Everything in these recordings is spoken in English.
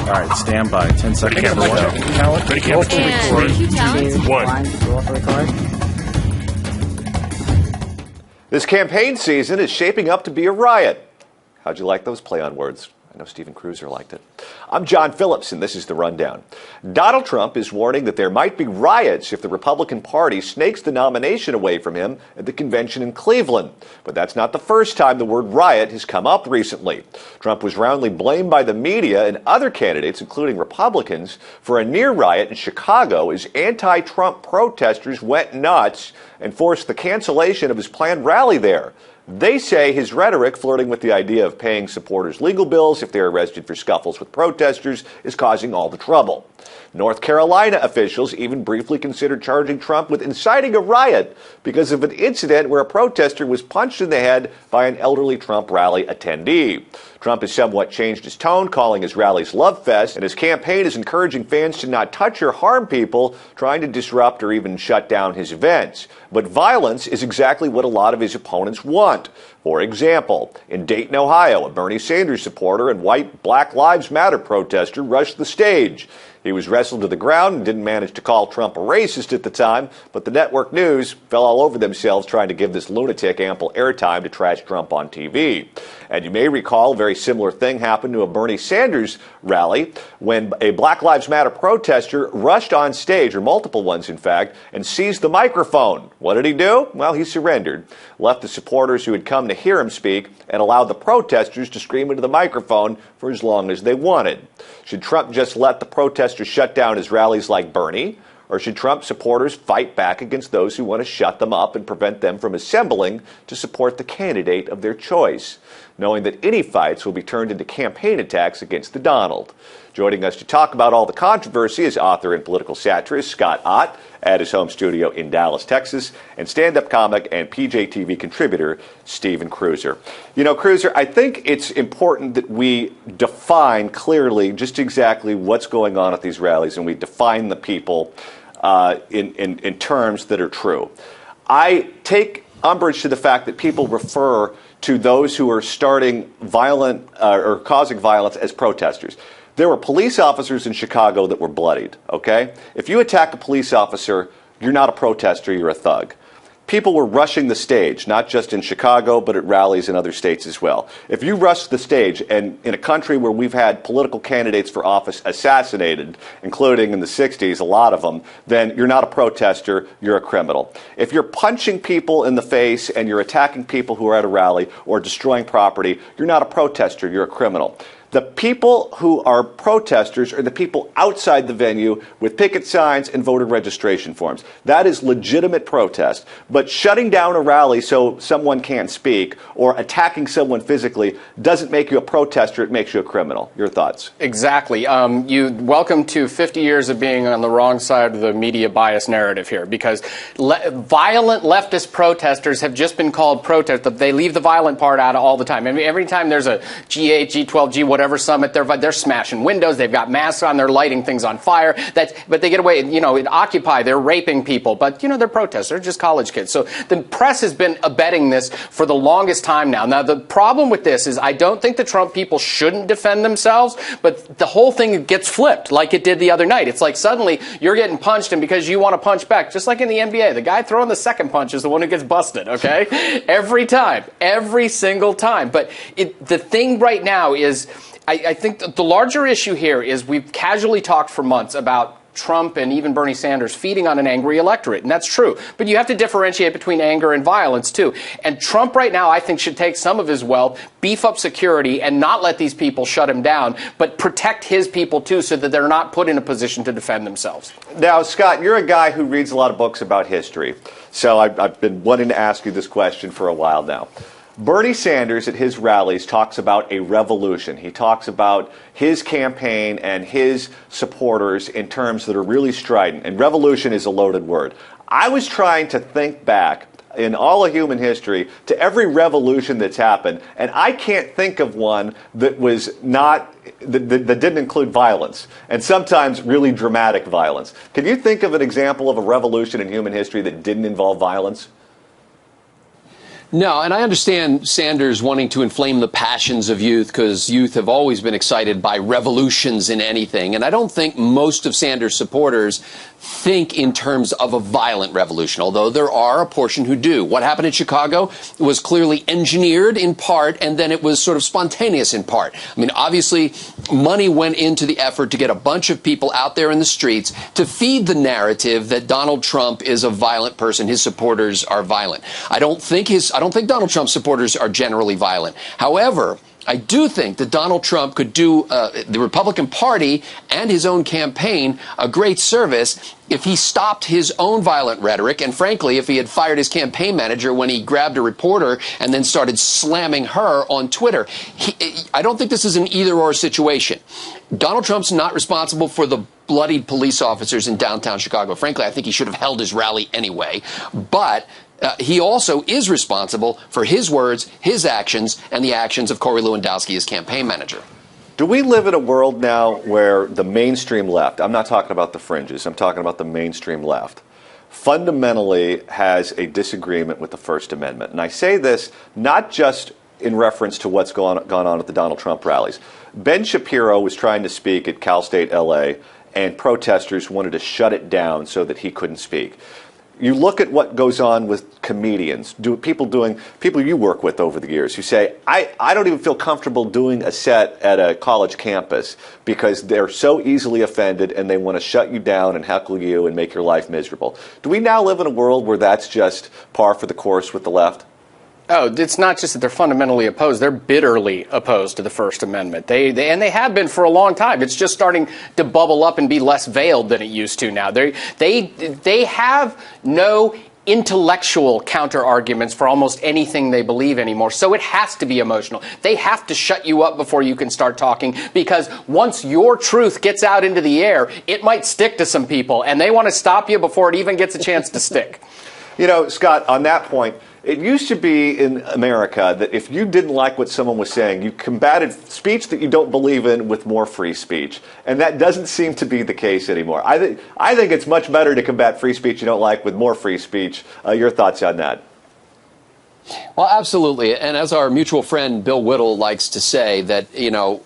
All right, stand by. 10 seconds. Ready, camera. And cue talent. This campaign season is shaping up to be a riot. How'd you like those play on words? I know Stephen Cruiser liked it. I'm John Phillips, and this is The Rundown. Donald Trump is warning that there might be riots if the Republican Party snakes the nomination away from him at the convention in Cleveland. But that's not the first time the word riot has come up recently. Trump was roundly blamed by the media and other candidates, including Republicans, for a near riot in Chicago as anti-Trump protesters went nuts and forced the cancellation of his planned rally there. They say his rhetoric, flirting with the idea of paying supporters legal bills if they're arrested for scuffles with protesters, is causing all the trouble. North Carolina officials even briefly considered charging Trump with inciting a riot because of an incident where a protester was punched in the head by an elderly Trump rally attendee. Trump has somewhat changed his tone, calling his rallies love fest, and his campaign is encouraging fans to not touch or harm people trying to disrupt or even shut down his events. But violence is exactly what a lot of his opponents want. For example, in Dayton, Ohio, a Bernie Sanders supporter and white Black Lives Matter protester rushed the stage. He was wrestled to the ground and didn't manage to call Trump a racist at the time, but the network news fell all over themselves trying to give this lunatic ample airtime to trash Trump on TV. And you may recall a very similar thing happened to a Bernie Sanders rally when a Black Lives Matter protester rushed on stage, or multiple ones in fact, and seized the microphone. What did he do? Well, he surrendered, left the supporters who had come to hear him speak, and allowed the protesters to scream into the microphone for as long as they wanted. Should Trump just let the protesters shut down his rallies like Bernie? Or should Trump supporters fight back against those who want to shut them up and prevent them from assembling to support the candidate of their choice, knowing that any fights will be turned into campaign attacks against the Donald? Joining us to talk about all the controversy is author and political satirist Scott Ott at his home studio in Dallas, Texas, and stand-up comic and PJTV contributor Stephen Cruiser. You know, Cruiser, I think it's important that we define clearly just exactly what's going on at these rallies, and we define the people in terms that are true. I take umbrage to the fact that people refer to those who are starting violent or causing violence as protesters. There were police officers in Chicago that were bloodied, okay? If you attack a police officer, you're not a protester, you're a thug. People were rushing the stage, not just in Chicago, but at rallies in other states as well. If you rush the stage, and in a country where we've had political candidates for office assassinated, including in the 60s, a lot of them, then you're not a protester, you're a criminal. If you're punching people in the face and you're attacking people who are at a rally or destroying property, you're not a protester, you're a criminal. The people who are protesters are the people outside the venue with picket signs and voter registration forms. That is legitimate protest. But shutting down a rally so someone can't speak or attacking someone physically doesn't make you a protester, it makes you a criminal. Your thoughts? Exactly. Welcome to 50 years of being on the wrong side of the media bias narrative here, because violent leftist protesters have just been called protesters, but they leave the violent part out all the time. I mean, every time there's a G8, G12, G whatever summit, they're smashing windows, they've got masks on, they're lighting things on fire. But they get away, in Occupy, they're raping people, but, they're protesters, they're just college kids. So the press has been abetting this for the longest time now. Now, the problem with this is I don't think the Trump people shouldn't defend themselves, but the whole thing gets flipped like it did the other night. It's like suddenly you're getting punched, and because you want to punch back, just like in the NBA, the guy throwing the second punch is the one who gets busted, okay? Every time, every single time. But the thing right now is, I think that the larger issue here is we've casually talked for months about Trump and even Bernie Sanders feeding on an angry electorate, and that's true. But you have to differentiate between anger and violence, too. And Trump right now, I think, should take some of his wealth, beef up security, and not let these people shut him down, but protect his people, too, so that they're not put in a position to defend themselves. Now, Scott, you're a guy who reads a lot of books about history, so I've been wanting to ask you this question for a while now. Bernie Sanders at his rallies talks about a revolution. He talks about his campaign and his supporters in terms that are really strident. And revolution is a loaded word. I was trying to think back in all of human history to every revolution that's happened, and I can't think of one that was not that didn't include violence, and sometimes really dramatic violence. Can you think of an example of a revolution in human history that didn't involve violence? No, and I understand Sanders wanting to inflame the passions of youth because youth have always been excited by revolutions in anything. And I don't think most of Sanders' supporters think in terms of a violent revolution, although there are a portion who do. What happened in Chicago was clearly engineered in part, and then it was sort of spontaneous in part. I mean, obviously, money went into the effort to get a bunch of people out there in the streets to feed the narrative that Donald Trump is a violent person. His supporters are violent. I don't think Donald Trump's supporters are generally violent. However, I do think that Donald Trump could do the Republican Party and his own campaign a great service if he stopped his own violent rhetoric, and frankly, if he had fired his campaign manager when he grabbed a reporter and then started slamming her on Twitter. I don't think this is an either-or situation. Donald Trump's not responsible for the bloodied police officers in downtown Chicago. Frankly, I think he should have held his rally anyway. But he also is responsible for his words, his actions, and the actions of Corey Lewandowski, his campaign manager. Do we live in a world now where the mainstream left, I'm not talking about the fringes, I'm talking about the mainstream left, fundamentally has a disagreement with the First Amendment? And I say this not just in reference to what's gone on at the Donald Trump rallies. Ben Shapiro was trying to speak at Cal State LA, and protesters wanted to shut it down so that he couldn't speak. You look at what goes on with comedians, people you work with over the years who say, I don't even feel comfortable doing a set at a college campus because they're so easily offended and they want to shut you down and heckle you and make your life miserable. Do we now live in a world where that's just par for the course with the left? Oh, it's not just that they're fundamentally opposed. They're bitterly opposed to the First Amendment. They have been for a long time. It's just starting to bubble up and be less veiled than it used to now. They have no intellectual counter-arguments for almost anything they believe anymore. So it has to be emotional. They have to shut you up before you can start talking, because once your truth gets out into the air, it might stick to some people, and they want to stop you before it even gets a chance to stick. You know, Scott, on that point, it used to be in America that if you didn't like what someone was saying, you combated speech that you don't believe in with more free speech. And that doesn't seem to be the case anymore. I think it's much better to combat free speech you don't like with more free speech. Your thoughts on that? Well, absolutely. And as our mutual friend Bill Whittle likes to say, that, you know,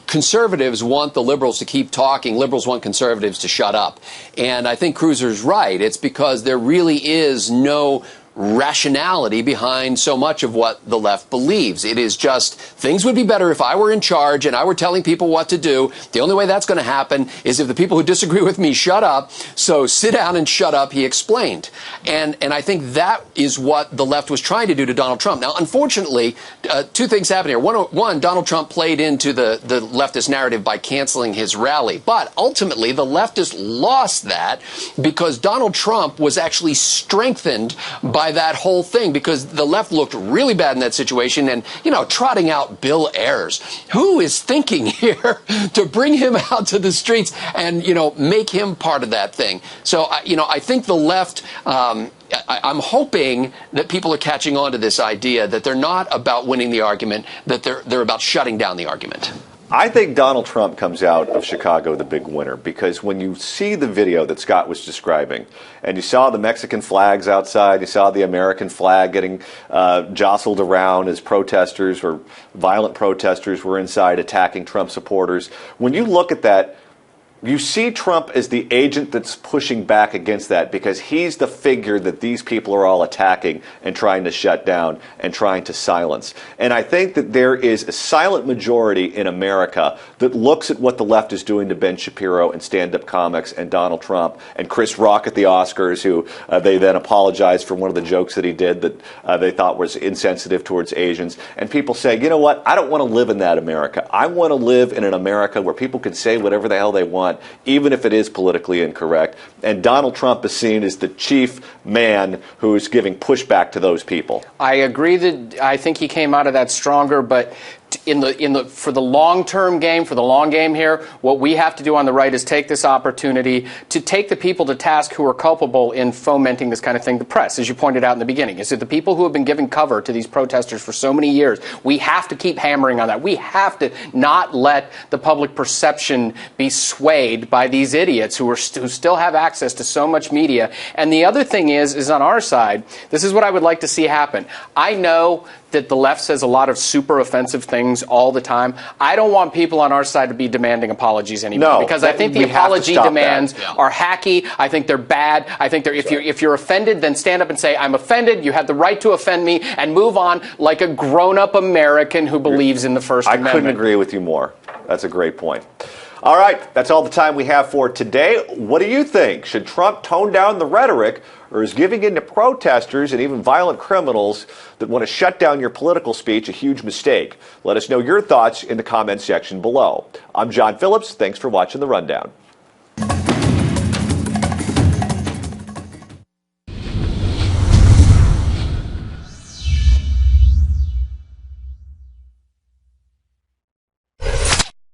conservatives want the liberals to keep talking. Liberals want conservatives to shut up. And I think Cruiser's right. It's because there really is no rationality behind so much of what the left believes. It is just, things would be better if I were in charge and I were telling people what to do. The only way that's going to happen is if the people who disagree with me shut up. So sit down and shut up, he explained. And I think that is what the left was trying to do to Donald Trump. Now, unfortunately, two things happen here. One, Donald Trump played into the leftist narrative by canceling his rally. But ultimately, the leftists lost that because Donald Trump was actually strengthened by that whole thing, because the left looked really bad in that situation. And, you know, trotting out Bill Ayers, who is thinking here to bring him out to the streets and, you know, make him part of that thing? So, you know, I think the left, I'm hoping that people are catching on to this idea that they're not about winning the argument, that they're about shutting down the argument. I think Donald Trump comes out of Chicago the big winner, because when you see the video that Scott was describing, and you saw the Mexican flags outside, you saw the American flag getting jostled around as protesters or violent protesters were inside attacking Trump supporters. When you look at that, you see Trump as the agent that's pushing back against that, because he's the figure that these people are all attacking and trying to shut down and trying to silence. And I think that there is a silent majority in America that looks at what the left is doing to Ben Shapiro and stand-up comics and Donald Trump and Chris Rock at the Oscars, who they then apologized for one of the jokes that he did that they thought was insensitive towards Asians. And people say, you know what, I don't want to live in that America. I want to live in an America where people can say whatever the hell they want, even if it is politically incorrect. And Donald Trump is seen as the chief man who is giving pushback to those people. I agree that I think he came out of that stronger, but for the long-term game, for the long game here, what we have to do on the right is take this opportunity to take the people to task who are culpable in fomenting this kind of thing. The press, as you pointed out in the beginning, is that the people who have been giving cover to these protesters for so many years, we have to keep hammering on that. We have to not let the public perception be swayed by these idiots who still have access to so much media. And the other thing is on our side, this is what I would like to see happen. I know that the left says a lot of super offensive things all the time. I don't want people on our side to be demanding apologies anymore, because I think the apology demands are hacky. I think they're bad. I think if you're offended, then stand up and say, I'm offended. You have the right to offend me, and move on like a grown-up American who believes in the First Amendment. I couldn't agree with you more. That's a great point. All right, that's all the time we have for today. What do you think? Should Trump tone down the rhetoric, or is giving in to protesters and even violent criminals that want to shut down your political speech a huge mistake? Let us know your thoughts in the comments section below. I'm John Phillips. Thanks for watching The Rundown.